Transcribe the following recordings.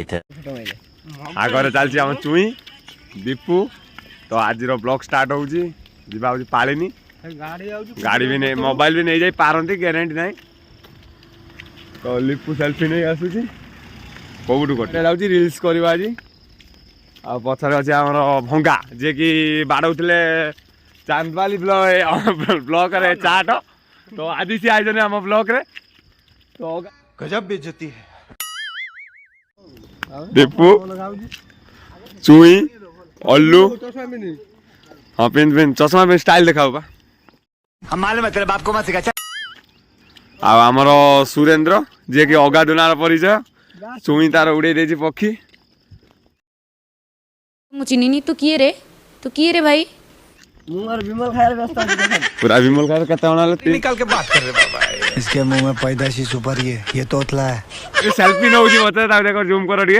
later. आगे चलती आम चुई दीपू तो आज ब्लॉग स्टार्ट होची जीवा होची पालिनी गाड़ी भी नहीं मोबाइल भी नहीं जाई पारंती गारंटी नहीं तो लिपू सेल्फी नहीं आसुची कोबुटू कोटे जाउची रील्स करबा आज आ पछरे अछि हमर भंगा जे कि बाडौतले चांदवाली ब्लॉक रे चाट तो आज से आइजने हम ब्लॉक रे तो गजब बेइज्जती है दीपू चुई अल्लू हाँ पिन चश्मा पिन स्टाइल देखाओ बा हम मालूम है तेरे बाप को मत सिखा आमर सुरेंद्र जे कि अगाधुनार परिचय चुई तार उड़े देछि पक्षी मु चिन्हिनी तू किए रे भाई विमल खाएर व्यस्त पूरा विमल खाएर कते होनाले निकाल के बात कर रहे बाबा इसके मुंह में पैदाशी सुपर ये तोतला है ये सेल्फी न होजी मते ता देखो जूम करो टिके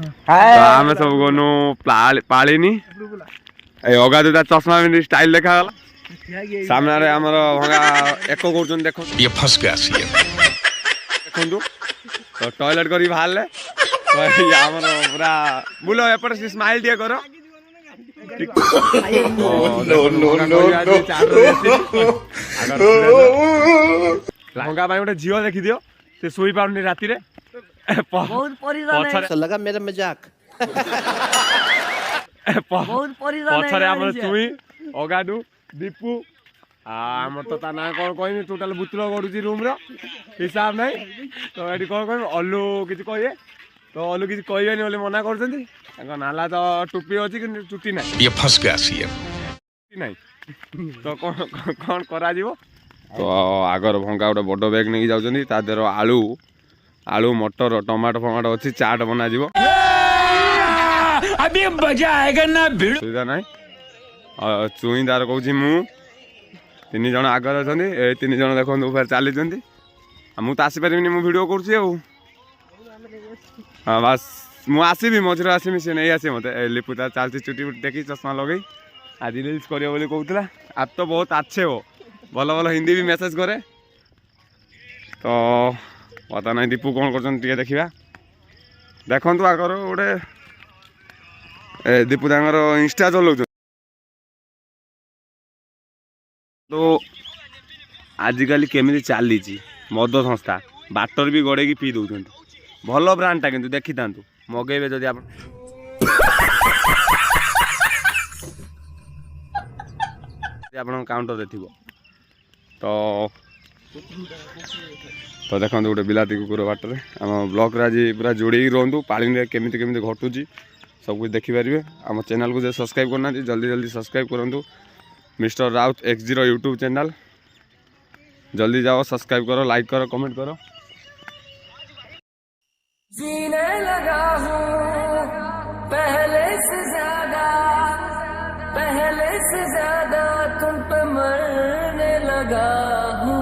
तो आमे सब गोनु पालिनी ए अगाधुता चश्मा में स्टाइल देखा गला सामने रे हमर भंगा एको करछन देखो ये फंस गया सी देखंतु तो टॉयलेट करी बाहरले तो हमर पूरा बुलो एपट से स्माइल दिया करो भंगा भाई गोटे झील देखी दियो से सोई पाउनी राति रे बहुत परिजान लगा मेरा मजाक बहुत परिजान पछरे हमर चुई अगाडू दीपू आम तो ता ना कोन कहमी टोटल बुतलो गडुची रूम रो हिसाब नै तो एडी कोन कहमी अल्लू किछ कहिए तो अल्लू किछ कहिएनी बोले मना करछंती ताको नाला तो टोपी अछि कि चुटी नै ये फंस गया सी नै तो कोन करा जीवो तो आगर भंगा गोटे बड़ बैग नहीं जाउछंती ता देरो आलू मटर टमाटो फमाटो अछि चाट बना जीवो अभी मजा आएगा ना भिड़ सुविधा नै चुईदार कहूँ मु तीन जन आगे अच्छा ए तीन जन देखो ऊपर चली मुझे तो आसपारे मु भिड कर हाँ बस मुझे मझे आसमी सी नहीं आसे मत लिपुता चलती चुटी बुटी देखी चश्मा लगे आज रिल्स कर कहला आप तो बहुत अच्छे हो भल भल हिंदी भी मेसेज करे तो पता नहीं दीपू कौन कर देखा देखु आगर गोटे दीपू तांकर इंस्टा चलाऊ तो आजिकल केमी चली मद संस्था बाटर भी गड़े पी दौरान भल ब्रांडटा किंतु देखी था मगेबे जदि आप काउंटर थी तो देखो गोटे बिलाती कुकुर बाटर आम ब्लॉक आज पूरा जोड़ी रुँ पानी केमी केमी घटुची सब कुछ देखिपारे आम चैनल को सब्सक्राइब करना जल्दी जल्दी सब्सक्राइब करूँ mister Raut X0 YouTube channel जल्दी जाओ सब्सक्राइब करो लाइक करो कमेंट करो जीने लगा हूँ पहले से ज्यादा तुम पे मरने लगा हूँ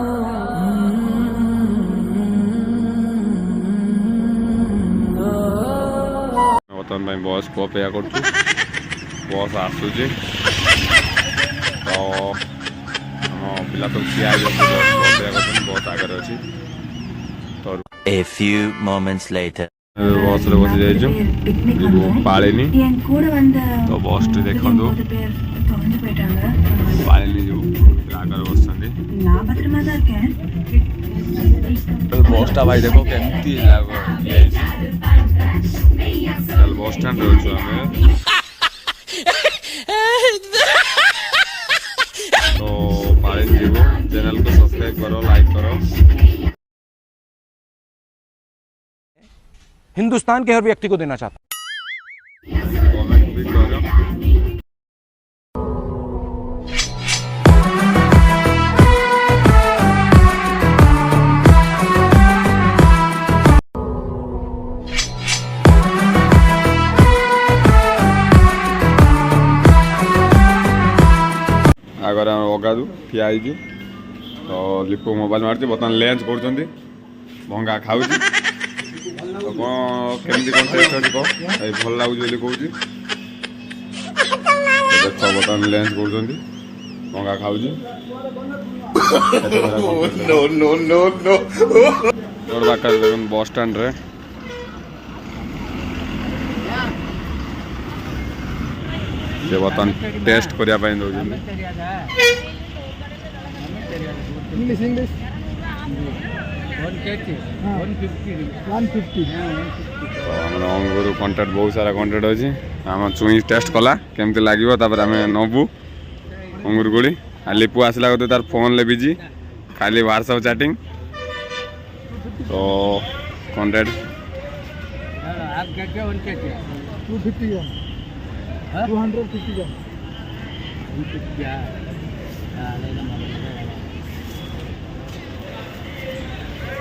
बर्तमान भाई बस को अपेक्षा कर बस आसूची तो हम पिला तो किया बहुत आगे अच्छी तो A few moments later. बस रे बसी जाइछु पालेनी तो बस टे देखंदो पालेनी जो आगे बसछंदी बस टा भाई देखो केमती लागो चल बस स्टैंड रहछु हमें तो पालेनी जीवो चैनल को सब्सक्राइब करो लाइक करो हिंदुस्तान के हर व्यक्ति को देना चाहता कमेंट भी करो आगर अगादू ठिया तो लिपू मोबाइल मार्च बर्तमान लंच कर भंगा खाऊ तो कौन केमती कौन टेस्ट अच्छी कह भल लगुच कहूँ देख बर्तमान लंच कर भंगा खाऊ बस स्टैंड रे से बर्तमान टेस्ट करने दौरान अंगूर कंटेट बहुत सारा कंटेट अच्छी आम चुई टेस्ट कला केमती लगे आम नबू अंगूर गुड़ी आ लिपू आसला गए तार फोन ले बिजी खाली व्हाट्सएप चैटिंग तो कंटेट 250 ग्राम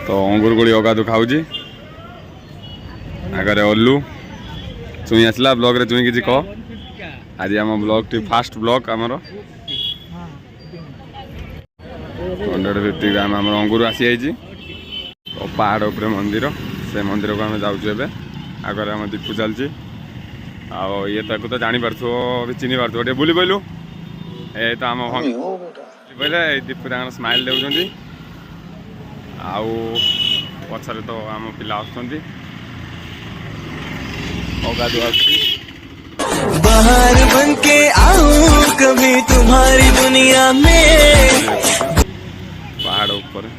तो अंगूर गुड़ी अगाधु खाऊँ आगे ओल्लू चुई आसला ब्लॉग रे चुई किसी कह आज आम ब्लॉग टी फास्ट ब्लॉग आमर 150 ग्राम आम अंगूर आसी जाइए तो पहाड़ उपरे मंदिर से मंदिर को आम जाऊँ आगे आम दीपू चलती आउ ये तो जानी पार्थो चिन्ह पार्थो टे बुली पहलू ए तो आम बोले दीपू तक स्माइल दे आउ पछरे तो आम पिला आसुँच बाहर बन के आऊं कभी तुम्हारी दुनिया में पहाड़ ऊपर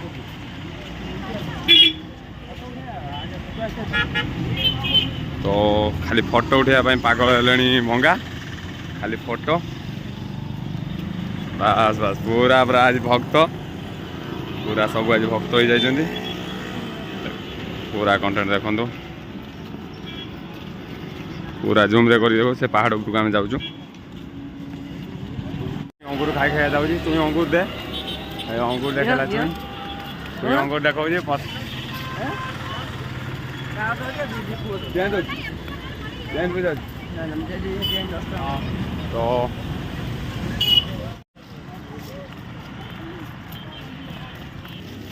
तो खाली फोटो उठाई पागल है भंगा खाली फोटो बस बस पूरा पूरा आज भक्त पूरा सब आज भक्त हो जाइए पूरा कंटेंट देखो पूरा जूम रे कर से पहाड़ उपरको आम जाऊँ अंगूर खाई खाई जाऊँ तुम अंगूर दे अंगूर देखला तुम अंगूर देख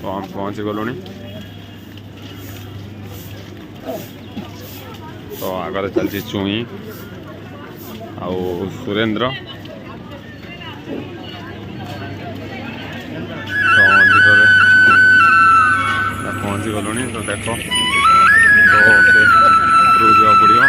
तो हम पहुँची गलुणी तो आगे चलती चुई आउ सुरेंद्र तो मंदिर पहुँची गलुणी तो देख तो से जा पड़ो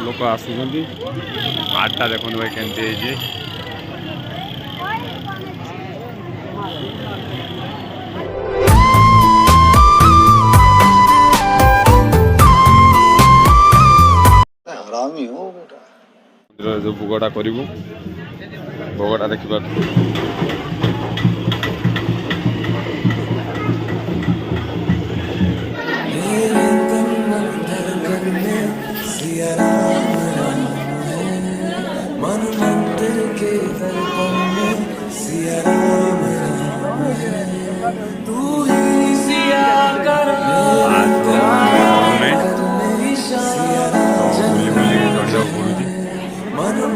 लोक आसुँच आठटा देखो भाई केमती जो भोगटा करू भोगटा देखिए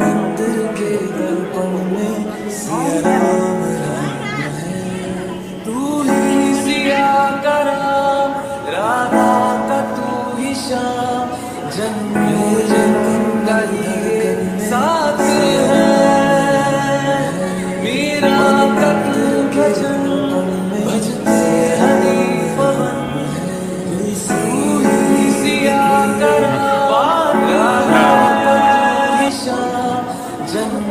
मंदिर के दर्पण में सिया राम राम है। तू ही सिया का राम, राधा का तू ही श्याम, जन्म जन्म का ये साथ है। मीरा का तू भजन भजते हरि पवन, तू ही सिया का राम, राधा का तू ही श्याम, जन्म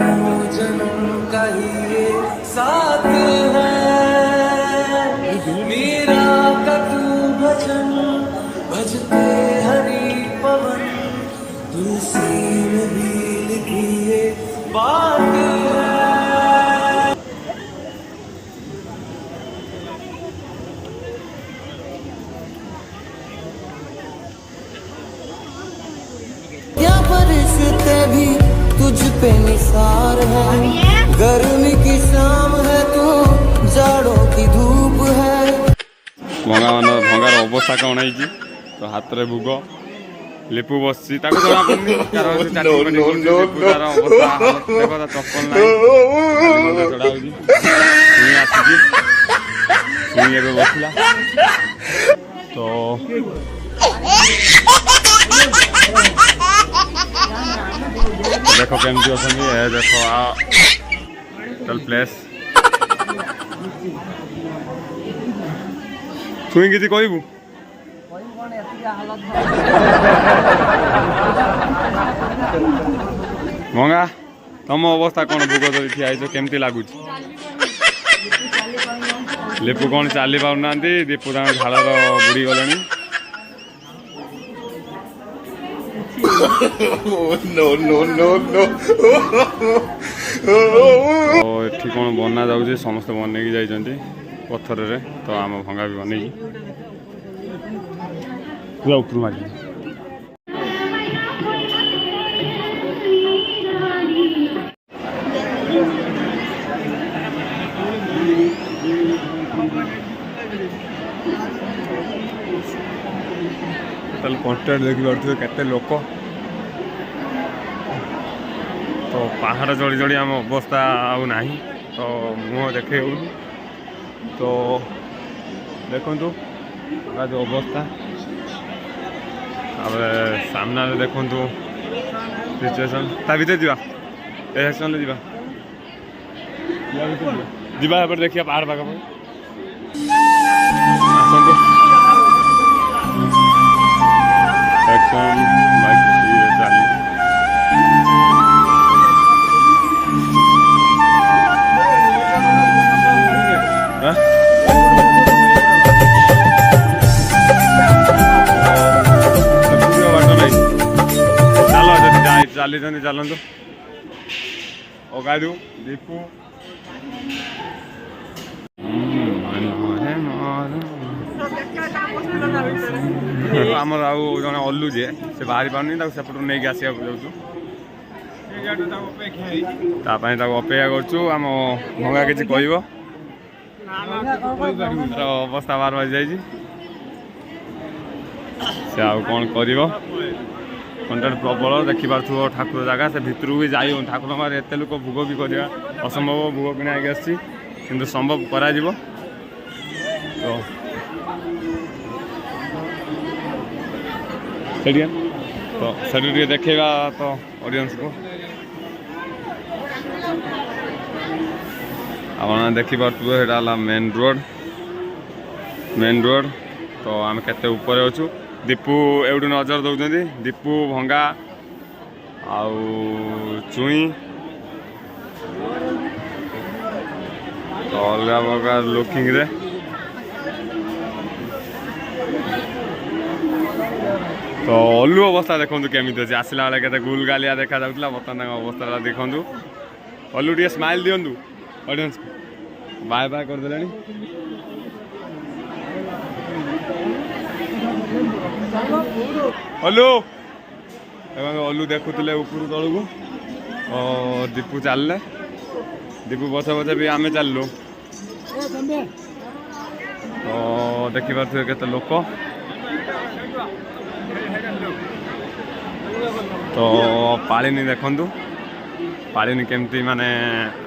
जन्म का ये साथ है। मीरा का तू भजन भजते हरि पवन, तुलसी में भी लिखी ये बात है। क्या बरसते भी तुझ पे निसार है, गर्मी की शाम है तू जाड़ों की धूप है। भंगार अवस्था कौन है तो हाथ में भोग लिपु बस जना पड़नी अवस्था चप्पल चढ़ा बसला तो देखो केमती अच्छा देखो प्लेस तुई किसी कहबू भंगा तुम अवस्था कौन भोग धरी ठिया केमती लगुच लिपु कौन चली पाना दीपू झाड़ बुड़ी गले एठी कौन बना जाऊँ समस्त बनई जाइए पत्थर रे तो आम भंगा भी बनई पूरा ऊपर मार कंटेंट देखिए केते लोक तो पहाड़ चढ़ी चढ़ी आम अवस्था आउ नहीं तो मुँह देखे तो देखु जो अवस्था सामना देखु सिचुएशन ता भीतर जा सेक्शन जा जापर देखिए पहाड़ पाख सेक्शन चली चली चलतु अगाडू दीपू आमर आउ जन अल्लू जे से बाहरी पानी सेपट नहीं आसा जाऊँ अपेक्षा करूँ आम भंगा किसी कह अवस्था बार बाजी जाइए से आउ कौन कर कंटेंट प्रबल देखिपे ठाकुर जगह से भितर भी जाई ठाकुर मारे एत लोक भोग भी करवा असंभव भोग किना आसी संभव करा तो से देखा तो ऑडियंस को आप देखिपे मेन रोड तो आम केते ऊपर अच्छु दीपू एवढू नजर दौरान दीपू भंगा आउ चुई तो अलग प्रकार लुकिंग रे तो अल्लू अवस्था देखो केमी अच्छे आसला बेले के गुल गालिया देखा जाऊला बर्तमान अवस्था देखु अल्लू टे स्माइल दिंतु ऑडियंस बाय बाय करदे अल्लू अल्लू देखुले ऊपर तलू दीपू चलले दीपू बचे बचे भी आम चलू तो देखिपे केते लोक तो पालिनी देखु पानी केमती माने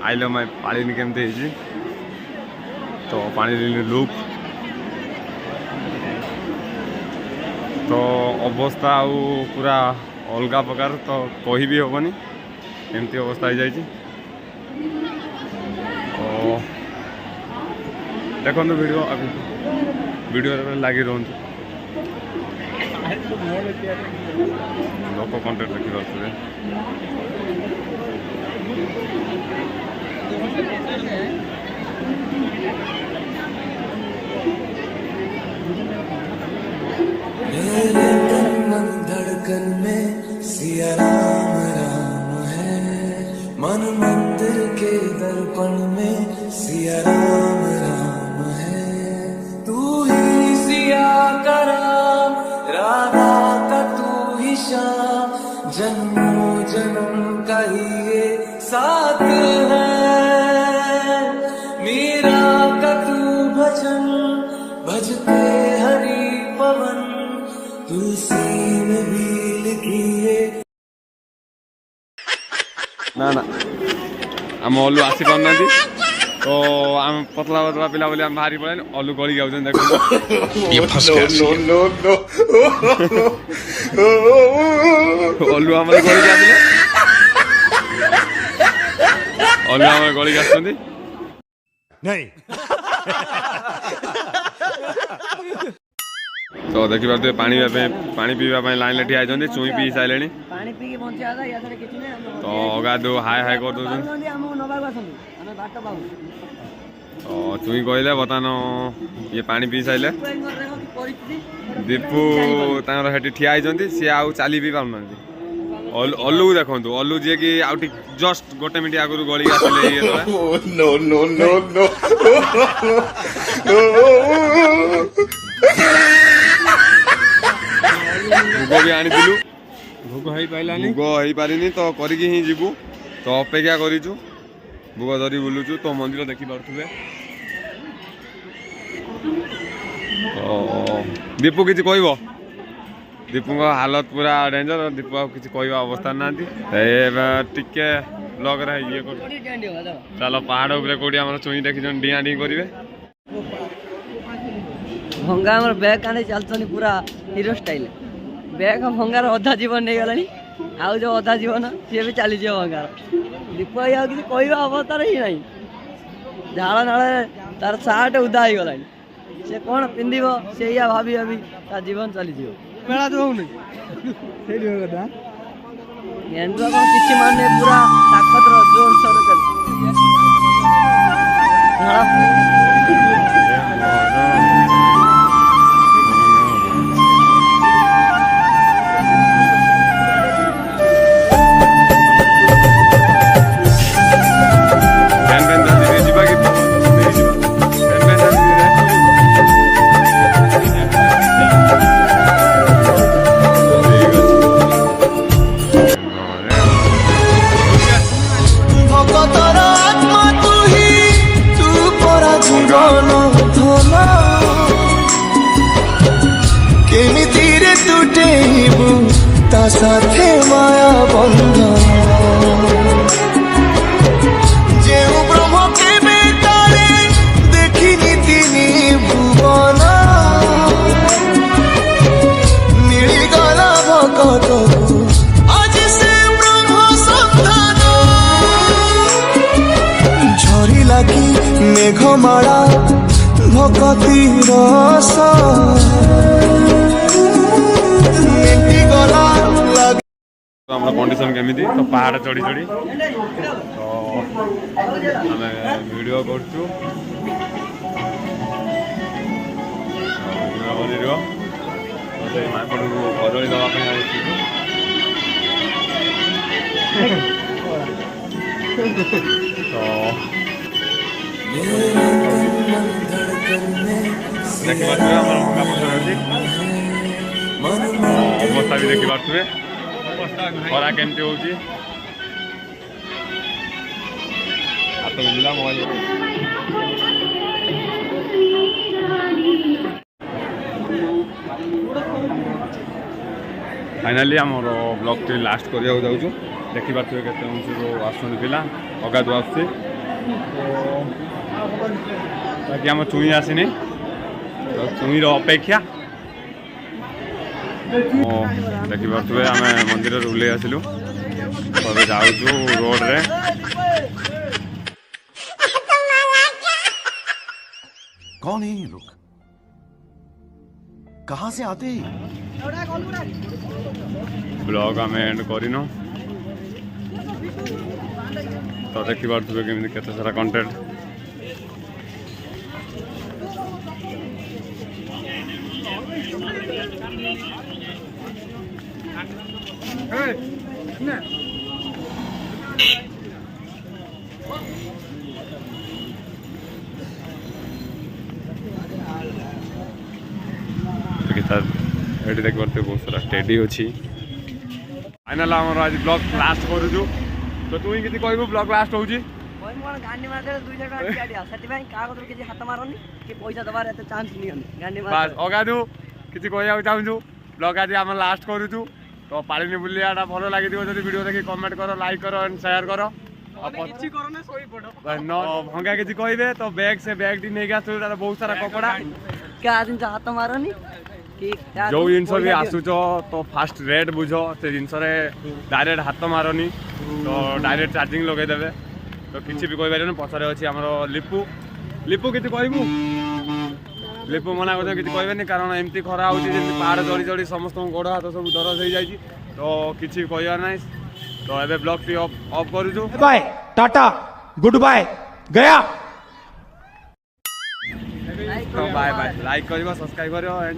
आइल मैं पानी केमती है तो पानी लुक तो अवस्था आउ पूरा अलग प्रकार तो कही भी हेनी एमती अवस्था हो जाए देखो वीडियो लगी रुहतु लोक कंटेंट देखी पारे मेरे मन धड़कन में सिया राम राम है, मन मंदिर के दर्पण में सिया राम राम है। तू ही सिया का राम, राधा का तू ही श्याम, जन्मों जन्म का ही ये साथ है। मीरा का तू भजन भजते हरि पवन, तुलसी में भी लिखी है। ना ना आम अलू आसी पाना तो आम पतला पतला पिला बोली आम बाहरी पड़े अलू गली जाऊँ देखो ये फंस गया सी है। अलू आम गली जाते अलू आम गली आसुँच नहीं। तो देखी पारे पानी पीवा लाइन ठिया होती चुई पी सारे तो अगाधु हाय हाय कर दौर तो चुई कहले बर्तमान ये पानी पी सारे दीपू हेटी ठिया होती सी आउ चली भी पार अलू देखु अलू जी कि आउ जस्ट गोटे मिनट आगु गली आसले भोग भी आनी भोग हो पारिनी तो करके ही जीवु तो अपेक्षा करूँ भोग धरी बुलुचु तो मंदिर देखी पारे तो दीपू किसी कह दीपू हालत पूरा डेंजर दीपू किसी कह अवस्था ना टिके ब्लॉग रे ये चलो पहाड़ उपरे कोड़ी आम चुई देखी डिया डी करेंगे भंगा आम बैग आने चलते पूरा हिरो स्टाइल बैग भंगार अधा जीवन नहीं गलानी आउ जो अधा जीवन सी भी चली भंगार दीप भाई आ किसी कह अवस्था ही ना झाड़ नाल तार सार्ट उदा हो गला से कौन पिंध से भाभी भाभी तार जीवन चली मेला तो किसी मान पूरा ताकत जोर सोर चल साथे माया बंधन जे ब्रह्म के बेताले देखिनी तिनी भुवन मिलिगला भगत आज से ब्रह्म संतान झरी लागी मेघमाला भगती रस कंडीशन केमी तो पहाड़ चढ़ी चढ़ी तो आम वीडियो करूँ कदली दवाई देखी पारे अवस्था भी देखी पारे खरा केमती हो हाथ बुझला मोबाइल फाइनाली आम ब्लॉग टी लास्ट करने जाऊँ ଦେଖିପାରୁଥିବେ କେତେ ଅଂଶରୁ ଆସୁଛନ୍ତି ପିଲା ଅଗାଧୁ ଆସୁଛି ବାକି ଆମ ଚୁଇଁ ଆସିନି ତ ଚୁଇଁର ଅପେକ୍ଷା ଦେଖିପାରୁଥିବେ ଆମେ ମନ୍ଦିରରୁ ଓହ୍ଲେଇ ଆସିଲୁ ଏବେ ଯାଉଛୁ ରୋଡ଼ରେ कौन है ये लोग कहां से आते हैं ବ୍ଲଗ୍ ଆମେ ଏଣ୍ଡ କରିନୁ ତ ଦେଖିପାରୁଥିବେ କେମିତି କେତେ ସାରା କଣ୍ଟେଣ୍ଟ ଏଠି ଦେଖିପାରୁଥିବେ ବହୁତ ସାରା ଟେଡି ଅଛି ଫାଇନାଲ ଆମର ଆଜି ବ୍ଲଗ୍ ଲାଷ୍ଟ କରୁଛୁ ତ ତୁ ହିଁ କିଛି କହିବୁ ବ୍ଲଗ୍ ଲାଷ୍ଟ ହେଉଛି ଗାଣ୍ଡି ମାରିଦେଲେ 200 ଟଙ୍କା ଟିଆଡ଼ିଆ ସେଥିପାଇଁ କାହା କତରୁ କିଛି ହାତ ମାରନି କି ପଇସା ଦେବାର ଏତେ ଚାନ୍ସ ନିଅନି ଗାଣ୍ଡି ବାସ୍ ଅଗାଧୁ କିଛି କହିବାକୁ ଚାହୁଁଛୁ ବ୍ଲଗ୍ ଆଜି ଆମେ ଲାଷ୍ଟ କରୁଛୁ ତ ପାଳିନି ବୁଲିବାଟା ଭଲ ଲାଗିଥିବ ଯଦି ଭିଡ଼ିଓ ଦେଖି କମେଣ୍ଟ କର ଲାଇକ୍ କର ଆଣ୍ଡ ସେୟାର କର ଭଙ୍ଗା କିଛି କହିବେ ତ ବ୍ୟାଗ୍ ସେ ବ୍ୟାଗ୍ଟି ନେଇକି ଆସୁଛୁ ତାର ବହୁତ ସାରା କପଡ଼ା କାହା ଜିନିଷ ହାତ ମାରନି କି जो जिनस भी आसुच तो फास्ट रेट बुझ से जिनस डायरेक्ट हाथ मारनी तो डायरेक्ट चार्जिंग लगेदेवे तो किसी भी कही पारे पछारे अच्छी आम लिपू लिपू किसी कहबू लिपू मना कर किसी कहबेनि कारण एमती खरा हो पहाड़ चढ़ी चढ़ी समस्त गोड़ हाथ सब दरज हो जाए तो किसी कहबार ना तो ये ब्लॉग टी ऑफ करूँ बाय टाटा गुड बाय गया तो बाय बाय लाइक कर सब्सक्राइब कर